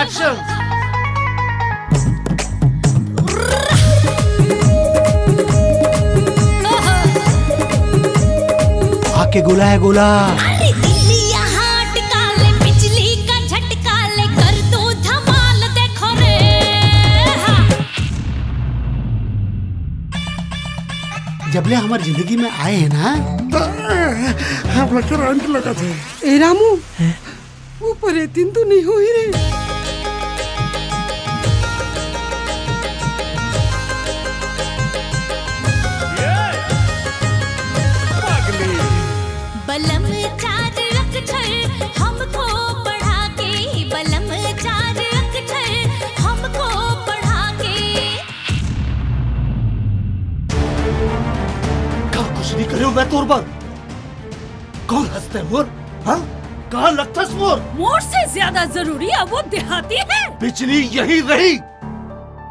Action. आके गोला है गोला। अरे दिल्ली यहाँ टिका ले, बिजली का झटका ले, कर दो धमाल देखो रे। जबले हमारी जिंदगी में आए हैं ना, हम लोग करंट लगा थे। ए रामू, ऊपर ए दिन तो नहीं हो ही रे। बलम चार अक्षर हमको पढ़ा के, बलम चार अक्षर हमको पढ़ा के। कहाँ कुछ नहीं करे मैं तोर पर। कौन हंसते है मोर? हाँ, कहाँ लगता है मोर? मोर से ज्यादा जरूरी है वो देहाती है। बिजली यही रही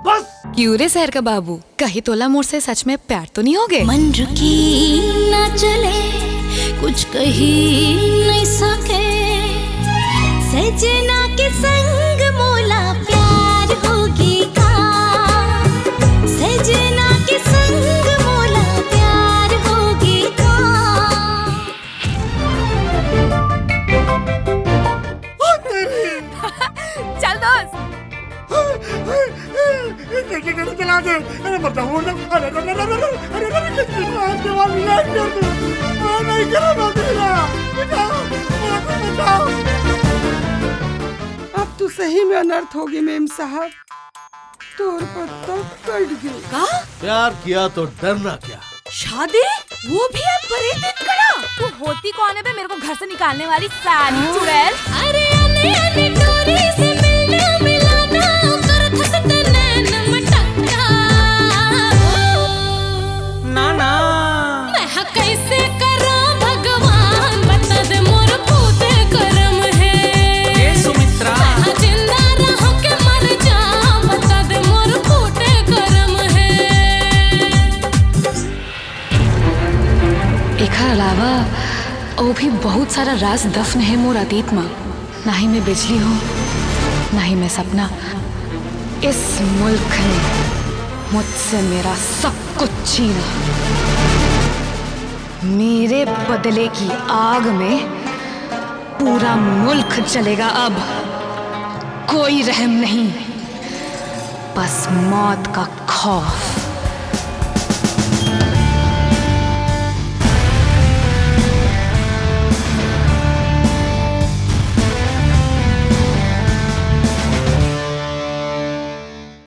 बस। क्यों रे शहर का बाबू, कहीं तोला मोर से सच में प्यार तो नहीं हो गए? मन रुकी ना चले, कुछ कही नहीं सके, सजना के संग मोला प्यार होगी का, सजना के संग मोला प्यार होगी का। चल दोस्त। चला दे। अरे बताओ ना। नहीं करा बचाओ। अब तो सही में अनर्थ होगी मेम साहब, तोर पत्ता कट गया। प्यार किया तो डरना क्या? शादी वो भी अब बड़े दिन करा। तू होती कौन है बे मेरे को घर से निकालने वाली साली चुड़ैल? अरे अने अने डोरी से मिलना मिलाना, कर धसते नैन मटका। ना ना मैं कैसे करूं भगवान, बता दे मोर पूते कर्म है। ये सुमित्रा मैं जिंदा रहूं के मर जाऊं, बता दे मोर पूते कर्म है। एकर अलावा और भी बहुत सारा राज दफन है मोर अतीत में। ना ही मैं बिजली हूँ, ना ही मैं सपना। इस मुल्क ने मुझसे मेरा सब कुछ छीना। मेरे बदले की आग में पूरा मुल्क जलेगा अब। कोई रहम नहीं, बस मौत का खौफ।